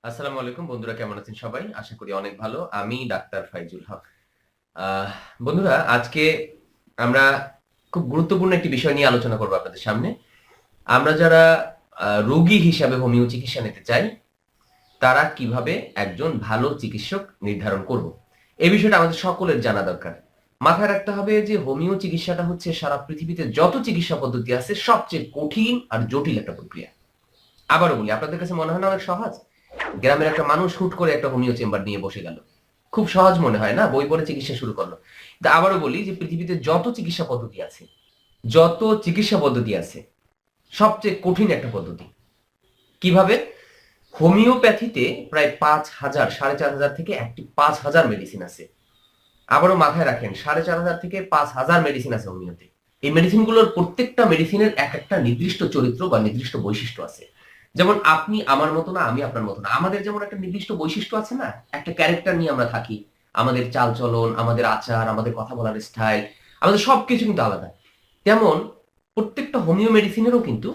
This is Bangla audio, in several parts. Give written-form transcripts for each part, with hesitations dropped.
আসসালামু আলাইকুম বন্ধুরা, কেমন আছেন সবাই? আশা করি অনেক ভালো। আমি ডাক্তার ফাইজুল হক। আহ বন্ধুরা, আজকে আমরা খুব গুরুত্বপূর্ণ একটি বিষয় নিয়ে আলোচনা করব আপনাদের সামনে। আমরা যারা রোগী হিসাবে হোমিও চিকিৎসা নিতে চাই, তারা কিভাবে একজন ভালো চিকিৎসক নির্ধারণ করব। এই বিষয়টা আমাদের সকলের জানা দরকার। মাথায় রাখতে হবে যে হোমিও চিকিৎসাটা হচ্ছে সারা পৃথিবীতে যত চিকিৎসা পদ্ধতি আছে সবচেয়ে কঠিন আর জটিল একটা প্রক্রিয়া। আবারও বলি, আপনাদের কাছে মনে হয় না অনেক সহজ? গ্রামের একটা মানুষ হুট করে একটা হোমিও চেম্বার নিয়ে বসে গেল, খুব সহজ মনে হয় না? বই পড়ে চিকিৎসা শুরু করলো। তা আবারও বলি যে পৃথিবীতে যত চিকিৎসা পদ্ধতি আছে সবচেয়ে কঠিন একটা পদ্ধতি। কিভাবে? হোমিওপ্যাথিতে প্রায় 5,000, 4,500 থেকে 5,000 মেডিসিন আছে। আবারও মাথায় রাখেন, 4,500 থেকে 5,000 মেডিসিন আছে হোমিওতে। এই মেডিসিনগুলোর প্রত্যেকটা মেডিসিনের এক একটা নির্দিষ্ট চরিত্র বা নির্দিষ্ট বৈশিষ্ট্য আছে। যেমন আপনি আমার মতো না, আমি আপনার মতো না। আমাদের যেমন একটা নির্দিষ্ট বৈশিষ্ট্য আছে না, একটা ক্যারেক্টার নিয়ে আমরা থাকি। আমাদের চালচলন, আমাদের আচার, আমাদের কথা বলার স্টাইল, আমাদের সবকিছু কিন্তু আলাদা। তেমন প্রত্যেকটা হোমিও মেডিসিনেরও কিন্তু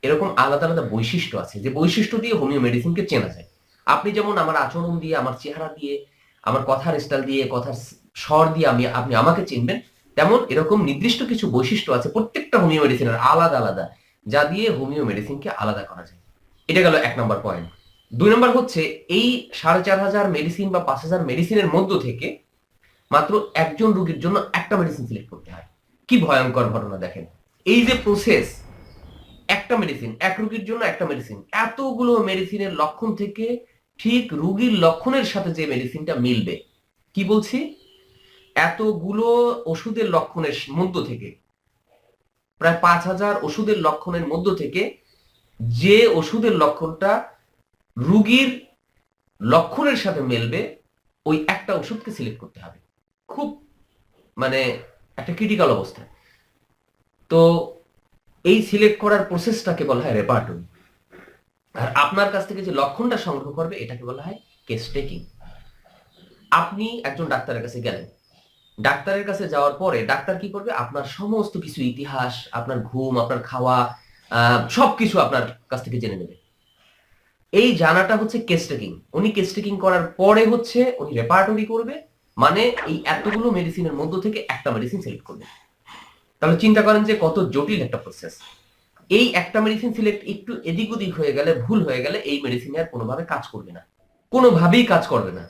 এরকম আলাদা আলাদা বৈশিষ্ট্য আছে, যে বৈশিষ্ট্য দিয়ে হোমিও মেডিসিনকে চেনা যায়। আপনি যেমন আমার আচরণ দিয়ে, আমার চেহারা দিয়ে, আমার কথার স্টাইল দিয়ে, কথার স্বর দিয়ে আপনি আমাকে চিনবেন, তেমন এরকম নির্দিষ্ট কিছু বৈশিষ্ট্য আছে প্রত্যেকটা হোমিও মেডিসিনের আলাদা আলাদা, যা দিয়ে হোমিও মেডিসিনকে আলাদা করা যায়। এটা গেল 1 নম্বর পয়েন্ট। 2 নম্বর হচ্ছে, এই 4,500 মেডিসিন বা 5,000 মেডিসিনের মধ্য থেকে মাত্র একজন রোগীর জন্য একটা মেডিসিন সিলেক্ট করতে হয়। কি ভয়ঙ্কর ঘটনা দেখেন! এই যে প্রসেস, একটা মেডিসিন, এক রোগীর জন্য একটা মেডিসিন, এতগুলো মেডিসিনের লক্ষণ থেকে ঠিক রোগীর লক্ষণের সাথে যে মেডিসিনটা মিলবে, কি বলছি, এতগুলো ওষুধের লক্ষণের মধ্য থেকে, প্রায় 5,000 ওষুধের লক্ষণের মধ্য থেকে যে ওষুধের লক্ষণটা রোগীর লক্ষণের সাথে মিলবে, ওই একটা ওষুধকে সিলেক্ট করতে হবে। খুব মানে একটা ক্রিটিক্যাল অবস্থা। তো এই সিলেক্ট করার প্রসেসটাকে বলা হয় রেপার্টরি। আর আপনার কাছ থেকে যে লক্ষণটা সংগ্রহ করবে এটাকে বলা হয় কেস টেকিং। আপনি একজন ডাক্তারের কাছে গেলেন, ডাক্তারের কাছে যাওয়ার পরে ডাক্তার কি করবে? আপনার সমস্ত কিছু ইতিহাস, আপনার ঘুম, আপনার খাওয়া, সবকিছু আপনার কাছ থেকে জেনে নেবে। এই জানাটা হচ্ছে কেস টেকিং। উনি কেস টেকিং করার পরে হচ্ছে উনি রেপার্টরি করবে, মানে এই এতগুলো মেডিসিনের মধ্য থেকে একটা মেডিসিন সিলেক্ট করবে। তাহলে চিন্তা করেন যে কত জটিল একটা প্রসেস। এই একটা মেডিসিন সিলেক্ট একটু এদিক ওদিক হয়ে গেলে, ভুল হয়ে গেলে, এই মেডিসিন আর কোনোভাবে কাজ করবে না, কোনোভাবেই কাজ করবে না।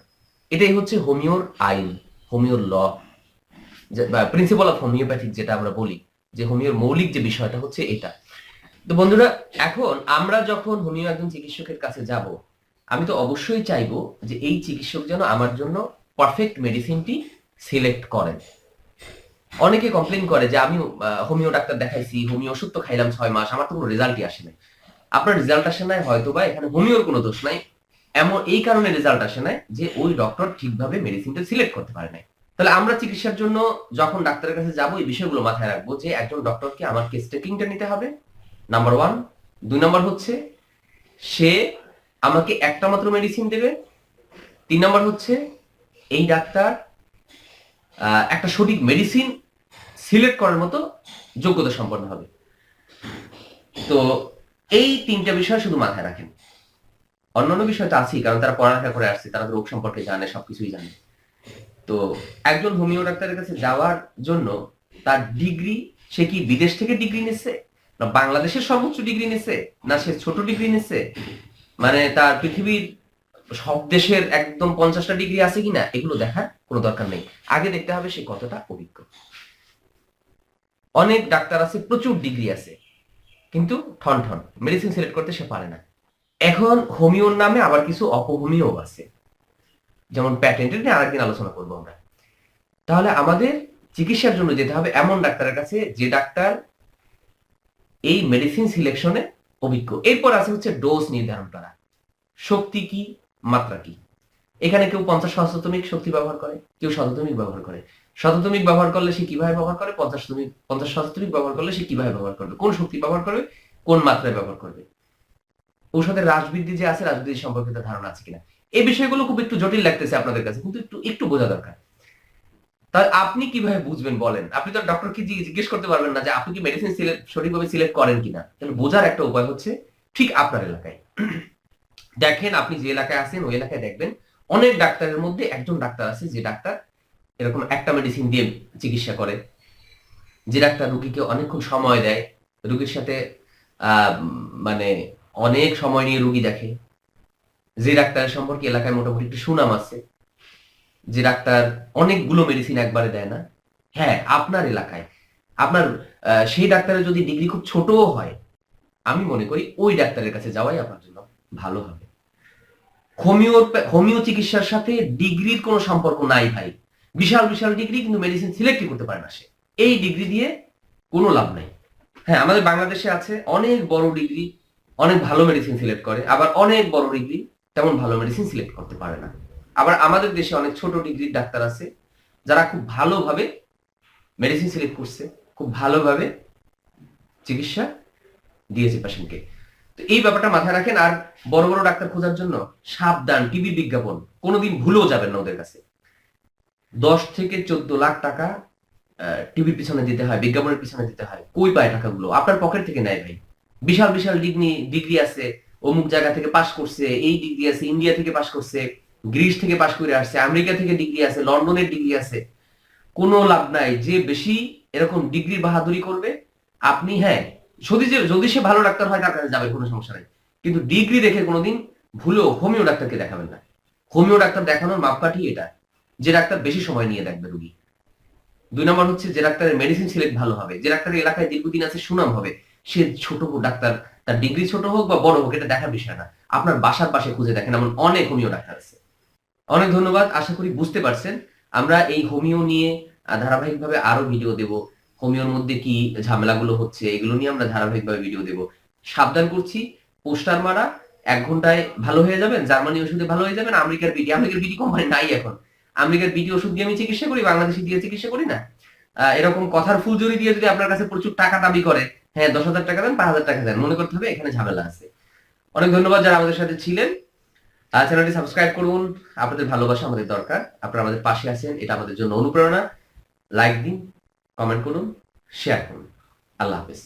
এটাই হচ্ছে হোমিওর আইন, হোমিওর ল, বা প্রিন্সিপাল অফ হোমিওপ্যাথিক যেটা আমরা বলি, যে হোমিওর মৌলিক যে বিষয়টা হচ্ছে এটা। তো বন্ধুরা, এখন আমরা যখন হোমিও একজন চিকিৎসকের কাছে যাব, আমি তো অবশ্যই চাইবো যে এই চিকিৎসক যেন আমার জন্য পারফেক্ট মেডিসিনটি সিলেক্ট করেন। অনেকে কমপ্লেন করে যে আমি হোমিও ডাক্তার দেখাইছি, হোমিও ওষুধ তো খাইলাম 6 মাস, আমার তো কোনো রেজাল্টই আসে নাই। আপনার রেজাল্ট আসে নাই হয়তো বা এখানে হোমিওর কোনো দোষ নাই, এমন এই কারণে রেজাল্ট আসে নাই যে ওই ডক্টর ঠিকভাবে মেডিসিনটা সিলেক্ট করতে পারে নাই। তাহলে আমরা চিকিৎসার জন্য যখন ডাক্তারের কাছে যাব, এই বিষয়গুলো মাথায় রাখবো যে একজন ডক্টরকে আমার কেস টেকিংটা নিতে হবে, নাম্বার 1। 2 নম্বর হচ্ছে, সে আমাকে একটা মাত্র মেডিসিন দেবে। 3 নম্বর হচ্ছে, এই ডাক্তার একটা সঠিক মেডিসিন সিলেক্ট করার মতো যোগ্যতা সম্পন্ন হবে। তো এই 3টা বিষয় শুধু মাথায় রাখেন। অন্যান্য বিষয় তো আছেই, কারণ তারা পড়ালেখা করে আসছে, তারা রোগ সম্পর্কে জানে, সবকিছুই জানে। তো একজন হোমিও ডাক্তারের কাছে যাওয়ার জন্য তার ডিগ্রি, সে কি বিদেশ থেকে ডিগ্রি নিচ্ছে, না বাংলাদেশের সর্বোচ্চ ডিগ্রি নিচ্ছে, না সে ছোট ডিগ্রি নিচ্ছে, মানে তার পৃথিবীর সব দেশের একদম 50টা ডিগ্রি আছে কিনা, এগুলো দেখার কোনো দরকার নেই। আগে দেখতে হবে সে কতটা অভিজ্ঞ। অনেক ডাক্তার আছে প্রচুর ডিগ্রি আছে, কিন্তু ঠন ঠন মেডিসিন সিলেক্ট করতে সে পারে না। এখন হোমিওর নামে আবার কিছু অপহোমিও আছে, যেমন প্যাটেন্টেড নিয়ে আরেকদিন আলোচনা করবো আমরা। তাহলে আমাদের চিকিৎসার জন্য যেতে হবে এমন ডাক্তারের কাছে যে ডাক্তার এই মেডিসিন সিলেকশনে অভিজ্ঞ। এরপর আছে হচ্ছে ডোজ নির্ধারণ করা, শক্তি কি, মাত্রা কি। এখানে কেউ 50 সহস্রতমিক শক্তি ব্যবহার করে, কেউ শততমিক ব্যবহার করে। শততমিক ব্যবহার করলে সে কিভাবে ব্যবহার করে, 50 সহস্রতমিক ব্যবহার করলে সে কিভাবে ব্যবহার করবে, কোন শক্তি ব্যবহার করবে, কোন মাত্রায় ব্যবহার করবে। ঔষধের হ্রাসবৃদ্ধি যে আছে, হ্রাসবৃদ্ধি সম্পর্কিত ধারণা আছে কিনা। এই বিষয়গুলো খুব একটু জটিল লাগতেছে আপনাদের কাছে, কিন্তু একটু একটু বোঝা দরকার। তাহলে আপনি কিভাবে বুঝবেন বলেন? আপনি তো ডক্টরকে জিজ্ঞেস করতে পারবেন না যে আপনি কি মেডিসিন সঠিকভাবে সিলেক্ট করেন কিনা। তাহলে বোঝার একটা উপায় হচ্ছে ঠিক আপনার এলাকায়। দেখেন আপনি যে এলাকায় আছেন ওই এলাকায় দেখবেন অনেক ডাক্তারের মধ্যে একজন ডাক্তার আছে যে ডাক্তার এরকম একটা মেডিসিন দিয়ে চিকিৎসা করে, যে ডাক্তার রুগীকে অনেকক্ষণ সময় দেয়, রুগীর সাথে মানে অনেক সময় নিয়ে রুগী দেখে, যে ডাক্তারের সম্পর্কে এলাকায় মোটামুটি একটু সুনাম আছে, যে ডাক্তার অনেকগুলো মেডিসিন একবারে দেয় না। হ্যাঁ, আপনার এলাকায় আপনার সেই ডাক্তারের যদি ডিগ্রি খুব ছোটও হয়, আমি মনে করি ওই ডাক্তারের কাছে যাওয়াই আপনার জন্য ভালো হবে। হোমিও চিকিৎসার সাথে ডিগ্রির কোনো সম্পর্ক নাই ভাই। বিশাল বিশাল ডিগ্রি কিন্তু মেডিসিন সিলেক্টই করতে পারে না সে। এই ডিগ্রি দিয়ে কোনো লাভ নাই। হ্যাঁ, আমাদের বাংলাদেশে আছে অনেক বড় ডিগ্রি, অনেক ভালো মেডিসিন সিলেক্ট করে, আবার অনেক বড় ডিগ্রি তেমন ভালো মেডিসিন সিলেক্ট করতে পারে না। আবার আমাদের দেশে অনেক ছোট ডিগ্রির ডাক্তার আছে যারা খুব ভালোভাবে মেডিসিন সিলেক্ট করছে, খুব ভালোভাবে চিকিৎসা দিয়েছে পেশেন্টকে। তো এই ব্যাপারটা মাথায় রাখেন। আর বড় বড় ডাক্তার খোঁজার জন্য সাবধান, টিভি বিজ্ঞাপন কোনোদিন ভুলেও যাবেন না ওদের কাছে। 10 থেকে 14 লাখ টাকা টিভির পিছনে দিতে হয়, বিজ্ঞাপনের পিছনে দিতে হয়। কই পায় টাকাগুলো? আপনার পকেট থেকে নেয় ভাই। বিশাল বিশাল ডিগ্রি আছে, অমুক জায়গা থেকে পাশ করছে, এই ডিগ্রি আছে, ইন্ডিয়া থেকে পাশ করছে, গ্রিস থেকে পাশ করে আসছে, আমেরিকা থেকে ডিগ্রি আছে, লন্ডনের ডিগ্রি আছে। কোনো লাভ নাই। যে বেশি এরকম ডিগ্রি বাহাদুরি করবে, আপনি হ্যাঁ যদি সে ভালো ডাক্তার হয় তার কাছে যাবে, কোনো সমস্যা নাই, কিন্তু ডিগ্রি দেখে কোনোদিন ভুলেও হোমিও ডাক্তারকে দেখাবেন না। হোমিও ডাক্তার দেখানোর মাপকাঠি এটা, যে ডাক্তার বেশি সময় নিয়ে দেখবে রুগী। 2 নম্বর হচ্ছে যে ডাক্তারের মেডিসিন সিলেক্ট ভালো হবে, যে ডাক্তারের এলাকায় দীর্ঘদিন আছে, সুনাম হবে। সে ছোট ডাক্তার, তার ডিগ্রি ছোট হোক বা বড় হোক, এটা দেখার বিষয় না। আপনার বাসার পাশে খুঁজে দেখেন, এমন অনেক হোমিও ডাক্তার আছে। অনেক ধন্যবাদ, আশা করি বুঝতে পারছেন। আমরা এই হোমিও নিয়ে ধারাবাহিকভাবে আরো ভিডিও দেব। হোমিওর মধ্যে কি ঝামেলাগুলো হচ্ছে এগুলো নিয়ে আমরা ধারাবাহিকভাবে ভিডিও দেব। সাবধান করছি, পোস্টার মারা 1 ঘন্টায় ভালো হয়ে যাবেন, জার্মানি ওষুধে ভালো হয়ে যাবেন, আমেরিকার বিডি কোম্পানি নাই এখন। আমেরিকার বিডি ওষুধ দিয়ে আমি চিকিৎসা করি, বাংলাদেশি দিয়ে চিকিৎসা করি না। এরকম কথার ফুলজুরি দিয়ে যদি আপনার কাছে প্রচুর টাকা দাবি করে, হ্যাঁ 10,000 টাকা দেন, 5,000 টাকা দেন, মনে করতে হবে এখানে ঝামেলা আছে। অনেক ধন্যবাদ যারা আমাদের সাথে ছিলেন। চ্যানেলটি সাবস্ক্রাইব করুন। আপনাদের ভালোবাসা আমাদের দরকার, আপনারা আমাদের পাশে আছেন, এটা আমাদের জন্য অনুপ্রেরণা। লাইক দিন, কমেন্ট করুন, শেয়ার করুন। আল্লাহ হাফেজ।